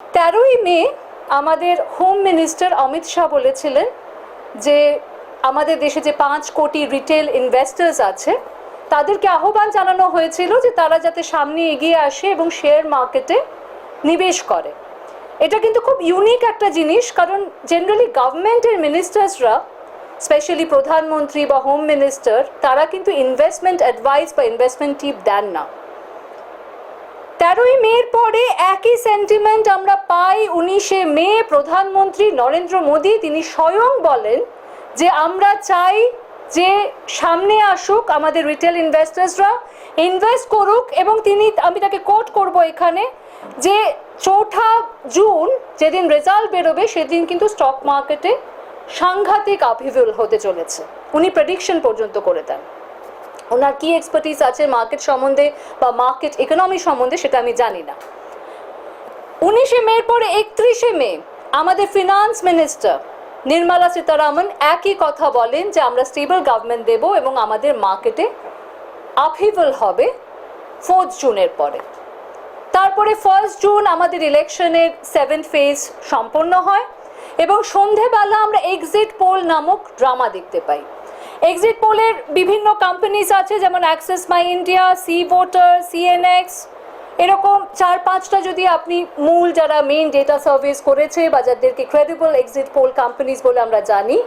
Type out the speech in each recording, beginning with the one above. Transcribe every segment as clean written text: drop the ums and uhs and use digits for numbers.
13ই মে আমাদের home minister Amit Shah বলেছিলেন যে আমাদের দেশে যে 5 কোটি রিটেল ইনভেস্টার্স আছে তাদেরকে আহ্বান জানানো হয়েছিল যে তারা যাতে সামনে এগিয়ে আসে এবং শেয়ার মার্কেটে নিবেশ করে। এটা কিন্তু খুব ইউনিক একটা জিনিস, কারণ জেনারেলি গভর্নমেন্টের মিনিস্টার্সরা, স্পেশালি প্রধানমন্ত্রী বা হোম মিনিস্টার, তারা কিন্তু ইনভেস্টমেন্ট অ্যাডভাইস বা ইনভেস্টমেন্ট টিপ দেন না। 13ই মের পরে একই সেন্টিমেন্ট আমরা পাই 19শে মে। প্রধানমন্ত্রী নরেন্দ্র মোদী তিনি স্বয়ং বলেন যে আমরা চাই যে সামনে আসুক আমাদের রিটেল ইনভেস্টার্সরা, ইনভেস্ট করুক, এবং আমি তাকে কোট করব এখানে যে 4 জুন যেদিন রেজাল্ট বেরোবে সেদিন কিন্তু স্টক মার্কেটে সাংঘাতিক আপহিভেল হতে চলেছে। উনি প্রেডিকশন পর্যন্ত করে দেন। ওনার কি এক্সপার্টিস আছে মার্কেট সম্বন্ধে বা মার্কেট ইকোনমি সম্বন্ধে সেটা আমি জানি না। 19শে মের পরে 31শে মে আমাদের ফিনান্স মিনিস্টার নির্মলা সীতারামন একই কথা বলেন যে আমরা স্টেবল গভর্নমেন্ট দেব এবং আমাদের মার্কেটে আপহিভেল হবে 4 জুনের পরে। তারপরে 1 জুন আমাদের ইলেকশনের 7th ফেজ সম্পন্ন হয় এবং সন্ধেবেলা আমরা এক্সিট পোল নামক ড্রামা দেখতে পাই। এক্সিট পোলের বিভিন্ন কোম্পানিজ আছে, যেমন Axis My India, C Voter, CNX, এরকম 4-5টা যদি আপনি মূল যারা মেইন ডেটা সার্ভিস করেছে বা যাদেরকে ক্রেডিবল এক্সিট পোল কোম্পানিজ বলে আমরা জানি,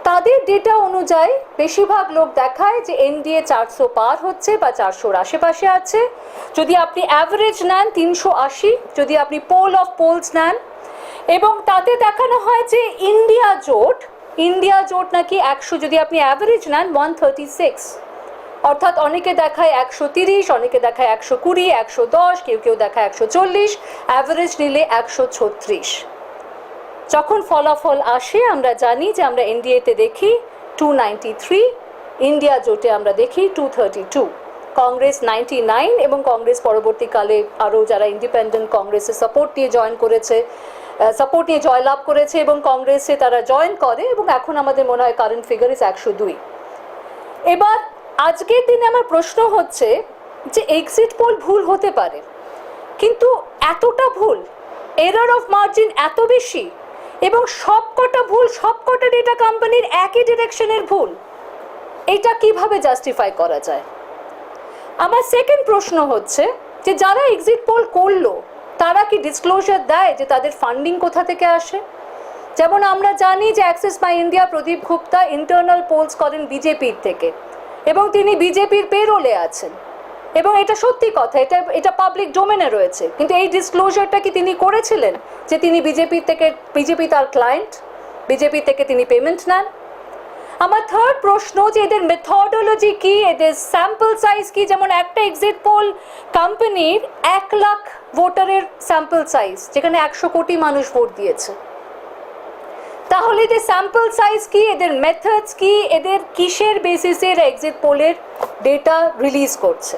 তাদের ডেটা অনুযায়ী বেশিরভাগ লোক দেখায় যে এনডিএ 400 পার হচ্ছে বা 400-র আশেপাশে আছে। যদি আপনি অ্যাভারেজ নেন 380, যদি আপনি পোল অফ পোলস নেন, এবং তাতে দেখানো হয় যে ইন্ডিয়া জোট নাকি 100, যদি আপনি অ্যাভারেজ নেন 136, অর্থাৎ অনেকে দেখায় 130, অনেকে দেখায় 120, 110, কেউ দেখায় 140, অ্যাভারেজ নিলে 136। যখন ফলাফল আসে আমরা জানি যে আমরা এনডিএতে দেখি 293, ইন্ডিয়া জোটে আমরা দেখি 232, কংগ্রেস 99, এবং কংগ্রেস পরবর্তীকালে আরও যারা ইন্ডিপেন্ডেন্ট কংগ্রেসের সাপোর্ট নিয়ে জয়লাভ করেছে এবং কংগ্রেসে তারা জয়েন করে, এবং এখন আমাদের মনে হয় কারেন্ট ফিগার ইজ 102। এবার আজকের দিনে আমার প্রশ্ন হচ্ছে যে এক্সিট পোল ভুল হতে পারে, কিন্তু এতটা ভুল, এরর অফ মার্জিন এত বেশি, এবং সবকটা ভুল, সবকটা ডেটা কোম্পানির একই ডিরেকশনের ভুল, এটা কিভাবে জাস্টিফাই করা যায়? আমার সেকেন্ড প্রশ্ন হচ্ছে যে যারা এক্সিট পোল করলো তারা কি ডিসক্লোজার দেয় যে তাদের ফান্ডিং কোথা থেকে আসে? যেমন আমরা জানি যে Axis My India Pradeep Gupta internal polls করেন বিজেপির থেকে, এবং তিনি বিজেপির পেরোলে আছেন, এবং এটা সত্যি কথা, এটা পাবলিক ডোমেনে রয়েছে, কিন্তু এই ডিসক্লোজারটা কি তিনি করেছিলেন যে তিনি বিজেপি তার ক্লায়েন্ট, বিজেপি থেকে তিনি পেমেন্ট নেন? আমার থার্ড প্রশ্ন যে এদের মেথডোলজি কি, এদের স্যাম্পল সাইজ কি? যেমন একটা এক্সিট পোল কোম্পানির 1 লাখ ভোটারের স্যাম্পল সাইজ, যেখানে 100 কোটি মানুষ ভোট দিয়েছে, তাহলে এদের স্যাম্পল সাইজ কি, এদের মেথডস কি, এদের কিসের বেসিসে এক্সিট পোলের ডেটা রিলিজ করছে?